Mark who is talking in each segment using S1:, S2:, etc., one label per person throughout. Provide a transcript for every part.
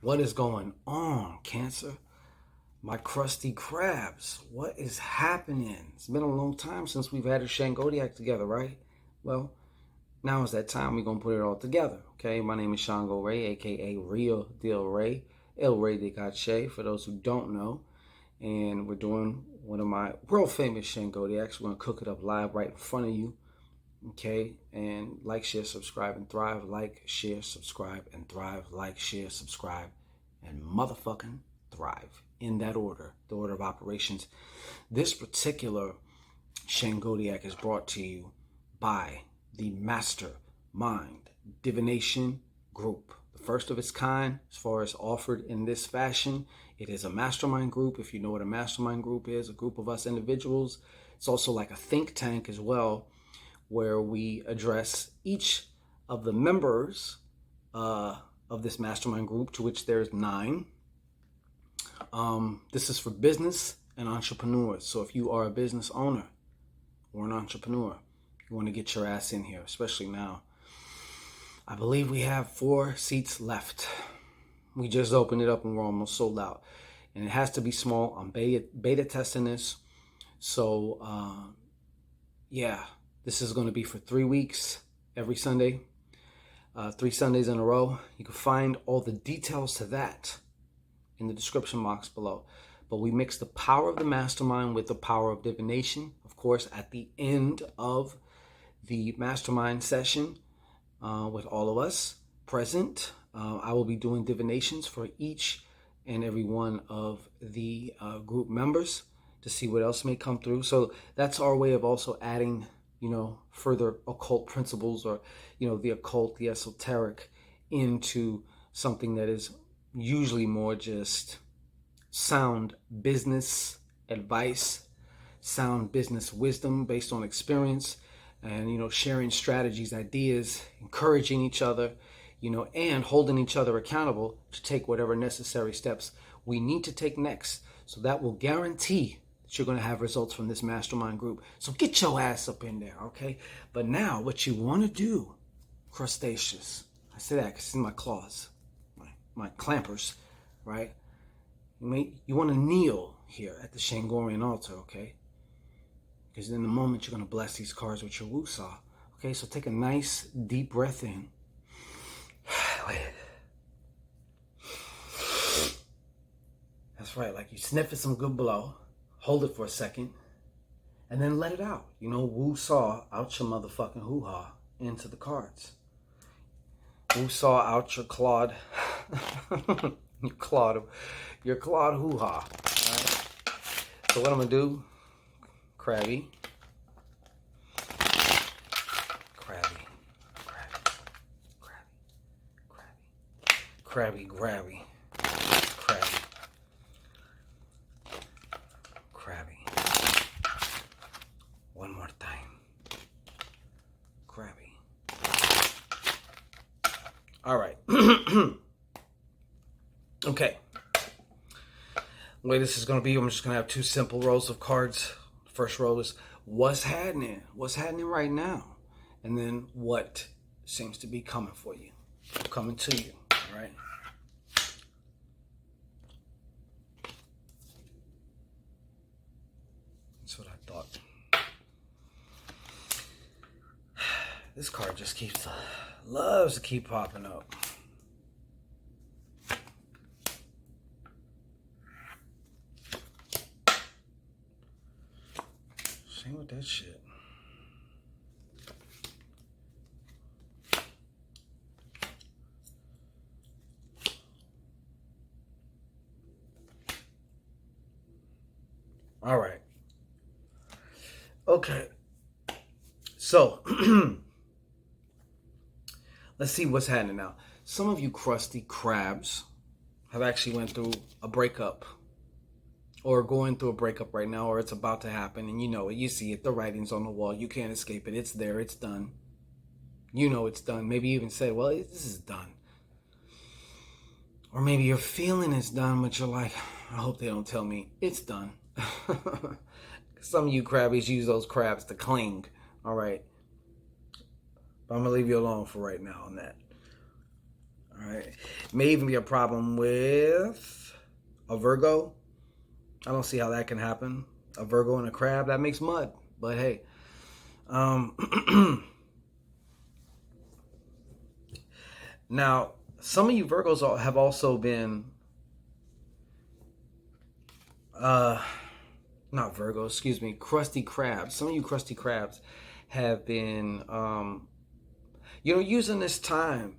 S1: What is going on, Cancer? My crusty crabs, what is happening? It's been a long time since we've had a Shangodiac together, right? Well, now is that time we're going to put it all together, okay? My name is Shango Ray, a.k.a. Real Deal Ray, El Rey de Cache, for those who don't know. And we're doing one of my world famous Shangodiacs. We're going to cook it up live right in front of you, okay? And like, share, subscribe, and thrive. Like, share, subscribe, and thrive. Like, share, subscribe, and motherfucking thrive. In that order, the order of operations. This particular Shangodiac is brought to you by the Mastermind Divination Group. The first of its kind as far as offered in this fashion. It is a mastermind group. If you know what a mastermind group is, a group of us individuals. It's also like a think tank as well, where we address each of the members of this mastermind group, to which there's 9. This is for business and entrepreneurs. So if you are a business owner or an entrepreneur, you want to get your ass in here, especially now. I believe we have 4 seats left. We just opened it up and we're almost sold out. And it has to be small. I'm beta testing this. So, yeah, this is going to be for 3 weeks, every Sunday, 3 Sundays in a row. You can find all the details to that in the description box below. But we mix the power of the mastermind with the power of divination. Of course, at the end of the mastermind session, with all of us present, I will be doing divinations for each and every one of the group members to see what else may come through. So that's our way of also adding, further occult principles, or, the occult, the esoteric, into something that is usually more just sound business advice, sound business wisdom based on experience, and, sharing strategies, ideas, encouraging each other, and holding each other accountable to take whatever necessary steps we need to take next. So that will guarantee that you're going to have results from this mastermind group. So get your ass up in there, okay? But now what you want to do, crustaceous, I say that because it's in my claws, my clampers, right? You want to kneel here at the Shangorian altar, okay? Because in a moment, you're going to bless these cards with your woo-saw. Okay, so take a nice deep breath in. Wait. That's right, like you sniffing some good blow. Hold it for a second. And then let it out. Woo-saw out your motherfucking hoo-ha into the cards. Woo-saw out your clawed, your clawed hoo-ha. All right? So what I'm going to do, Crabby, Crabby. One more time. Crabby. All right. Okay. The way this is going to be, I'm just going to have 2 simple rows of cards. First row is what's happening right now, and then what seems to be coming for you, coming to you. All right. That's what I thought. This card just loves to keep popping up. Same with that shit. All right. Okay. So, let's see what's happening now. Some of you crusty crabs have actually went through a breakup, or going through a breakup right now, or it's about to happen, and you know it. You see it. The writing's on the wall. You can't escape it. It's there. It's done. You know it's done. Maybe you even said, well, this is done. Or maybe you're feeling it's done, but you're like, I hope they don't tell me it's done. Some of you crabbies use those crabs to cling. All right. But I'm going to leave you alone for right now on that. All right? May even be a problem with a Virgo. I don't see how that can happen. A Virgo and a crab, that makes mud. But hey, now some of you Virgos have also been, not Virgos, excuse me, crusty crabs. Some of you crusty crabs have been, using this time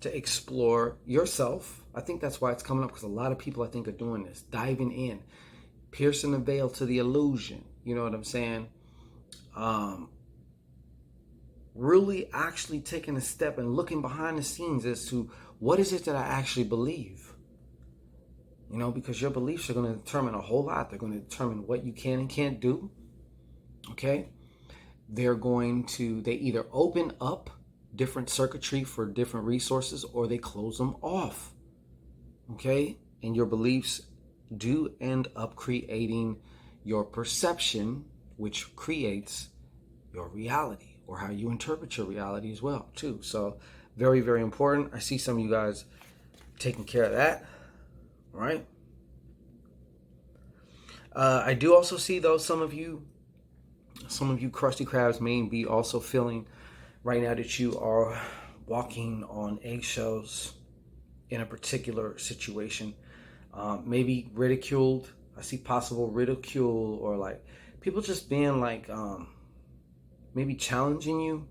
S1: to explore yourself. I think that's why it's coming up, because a lot of people, I think, are doing this, diving in, piercing the veil to the illusion. You know what I'm saying? Really actually taking a step and looking behind the scenes as to what is it that I actually believe. Because your beliefs are going to determine a whole lot. They're going to determine what you can and can't do. Okay? They either open up different circuitry for different resources, or they close them off. Okay? And your beliefs do end up creating your perception, which creates your reality, or how you interpret your reality as well, too. So very, very important. I see some of you guys taking care of that. All right. I do also see, though, some of you crusty crabs may be also feeling right now that you are walking on eggshells in a particular situation. Maybe ridiculed. I see possible ridicule, or like people just being like, maybe challenging you,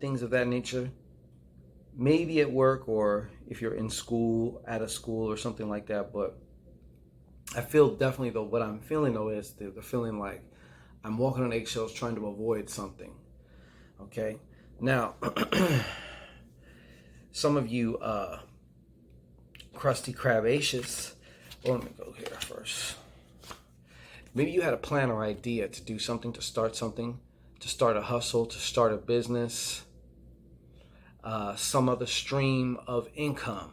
S1: things of that nature. Maybe at work, or if you're in school, at a school or something like that. But I feel definitely, though, what I'm feeling, though, is the feeling like I'm walking on eggshells trying to avoid something. Okay? Now, some of you crusty crabaceous, well, let me go here first. Maybe you had a plan or idea to do something, to start a hustle, to start a business, some other stream of income,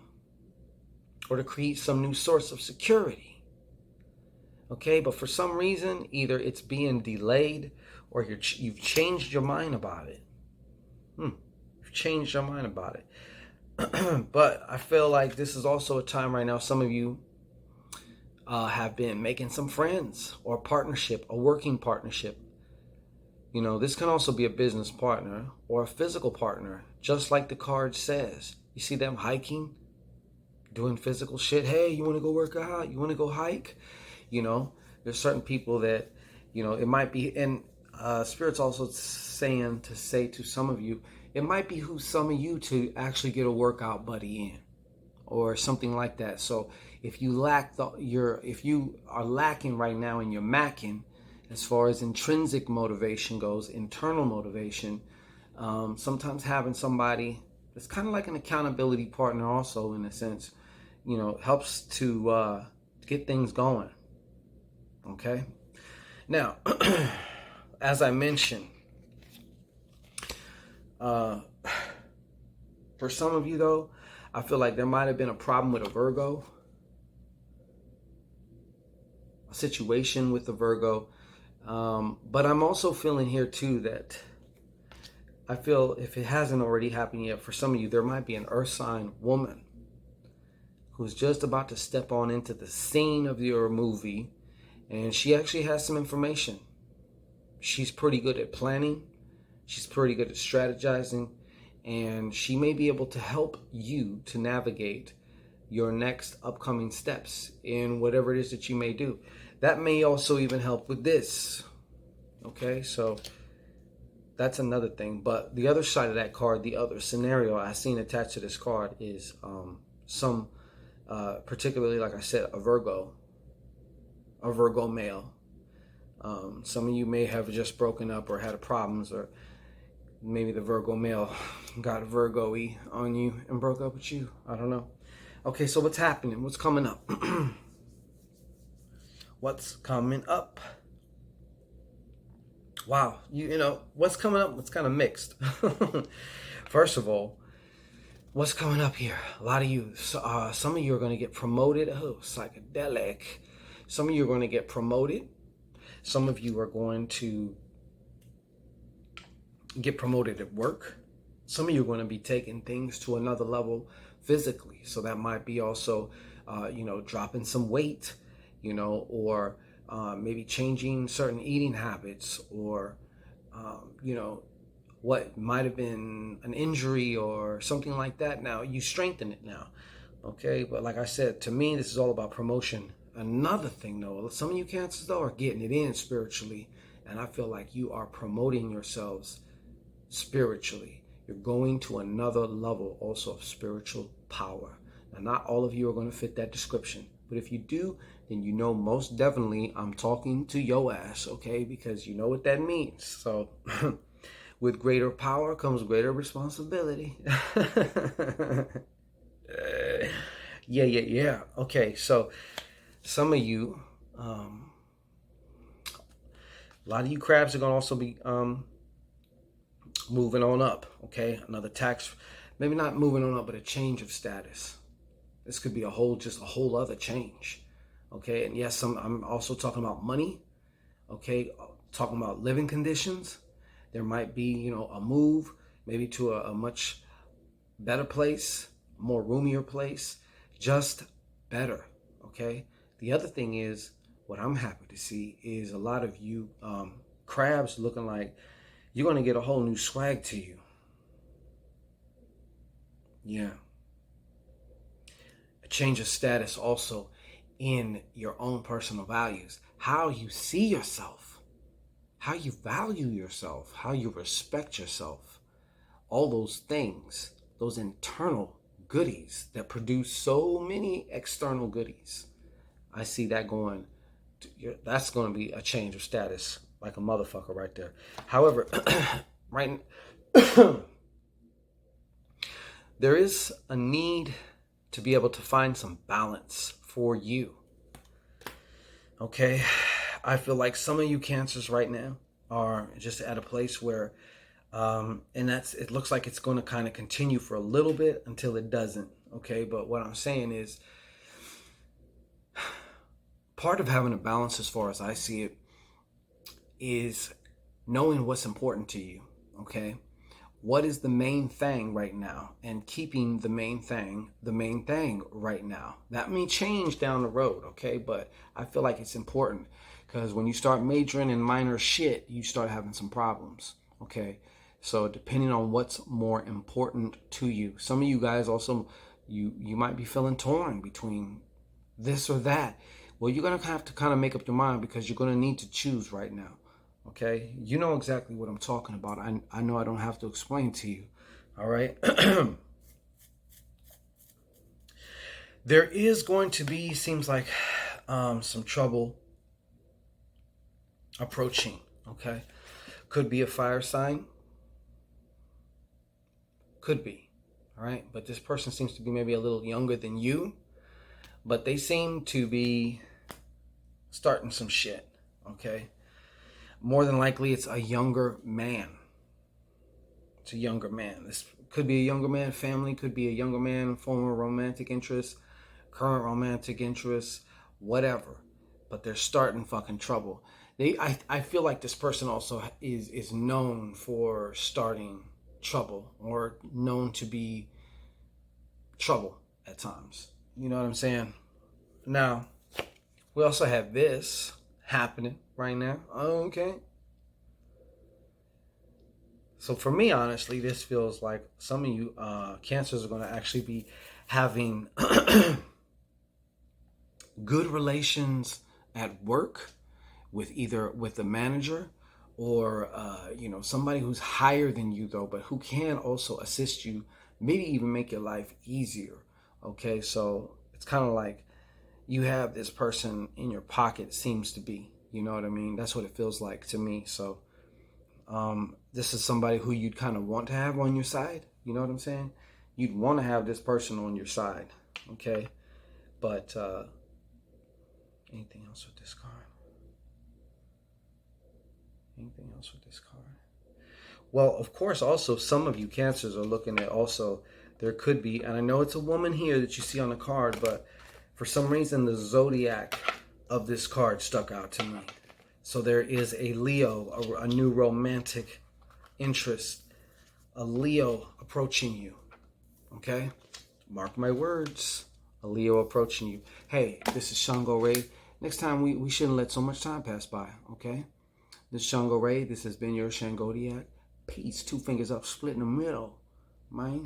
S1: or to create some new source of security. Okay, but for some reason, either it's being delayed, or you've changed your mind about it. You've changed your mind about it. But I feel like this is also a time right now, some of you have been making some friends, or a partnership, a working partnership. This can also be a business partner or a physical partner, just like the card says. You see them hiking, doing physical shit. Hey, you want to go work out? You want to go hike? There's certain people that, it might be, and Spirit's also saying to say to some of you, it might behoove some of you to actually get a workout buddy in, or something like that. So if you if you are lacking right now and you're macking, as far as intrinsic motivation goes, internal motivation, sometimes having somebody that's kind of like an accountability partner also, in a sense, helps to get things going. Okay? Now, as I mentioned, for some of you, though, I feel like there might have been a problem with a Virgo, a situation with a Virgo. But I'm also feeling here, too, that I feel, if it hasn't already happened yet, for some of you, there might be an earth sign woman who's just about to step on into the scene of your movie. And she actually has some information. She's pretty good at planning. She's pretty good at strategizing. And she may be able to help you to navigate your next upcoming steps in whatever it is that you may do. That may also even help with this. Okay, so that's another thing. But the other side of that card, the other scenario I seen attached to this card is particularly, like I said, a Virgo male. Some of you may have just broken up or had problems, or maybe the Virgo male got Virgo-y on you and broke up with you. I don't know. Okay, so what's happening? What's coming up? What's coming up? Wow, what's coming up? It's kind of mixed. First of all, what's coming up here? A lot of you, some of you are going to get promoted. Oh, psychedelic. Some of you are going to get promoted. Some of you are going to get promoted at work. some of you are going to be taking things to another level physically. So that might be also, dropping some weight, or maybe changing certain eating habits, or, what might have been an injury or something like that. Now you strengthen it now. Okay. But like I said, to me, this is all about promotion. Another thing though, some of you cancers though are getting it in spiritually. And I feel like you are promoting yourselves spiritually. You're going to another level also of spiritual power. Now, not all of you are going to fit that description, but if you do, then you know most definitely I'm talking to your ass, okay? Because you know what that means. So with greater power comes greater responsibility. Yeah. Okay, so some of you, a lot of you crabs are going to also be moving on up, okay? Another tax, maybe not moving on up, but a change of status. This could be just a whole other change, okay? And yes, I'm also talking about money, okay? Talking about living conditions. There might be, a move, maybe to a much better place, a more roomier place, just better, okay? The other thing is, what I'm happy to see is a lot of you crabs looking like you're going to get a whole new swag to you. Yeah. A change of status also in your own personal values. How you see yourself. How you value yourself. How you respect yourself. All those things. Those internal goodies that produce so many external goodies. I see that going. That's going to be a change of status. Like a motherfucker right there. However, right, there is a need to be able to find some balance for you. Okay, I feel like some of you cancers right now are just at a place where, and it looks like it's going to kind of continue for a little bit until it doesn't. Okay, but what I'm saying is, part of having a balance, as far as I see it, is knowing what's important to you, okay? What is the main thing right now, and keeping the main thing right now. That may change down the road, okay? But I feel like it's important, because when you start majoring in minor shit, you start having some problems, okay? So depending on what's more important to you. Some of you guys also, you might be feeling torn between this or that. Well, you're going to have to kind of make up your mind, because you're going to need to choose right now. Okay, you know exactly what I'm talking about. I know I don't have to explain to you. All right. There is going to be, seems like, some trouble approaching. Okay, could be a fire sign. Could be. All right, but this person seems to be maybe a little younger than you, but they seem to be starting some shit. Okay. More than likely, it's a younger man. It's a younger man. This could be a younger man family, could be a younger man, former romantic interest, current romantic interest, whatever. But they're starting fucking trouble. I feel like this person also is known for starting trouble, or known to be trouble at times. You know what I'm saying? Now, we also have this happening right now. Okay. So for me, honestly, this feels like some of you cancers are going to actually be having good relations at work with the manager, or somebody who's higher than you though, but who can also assist you, maybe even make your life easier. Okay, so it's kind of like you have this person in your pocket, seems to be. You know what I mean? That's what it feels like to me. So this is somebody who you'd kind of want to have on your side. You know what I'm saying? You'd want to have this person on your side. Okay? But anything else with this card? Anything else with this card? Well, of course, also some of you cancers are looking at also, there could be, and I know it's a woman here that you see on the card, but for some reason the zodiac of this card stuck out to me. So there is a Leo, a new romantic interest a Leo approaching you. Okay? Mark my words. A Leo approaching you. Hey, this is Shango Ray. Next time, we shouldn't let so much time pass by. Okay? This is Shango Ray. This has been your Shangodiac. Peace. 2 fingers up, split in the middle. Man.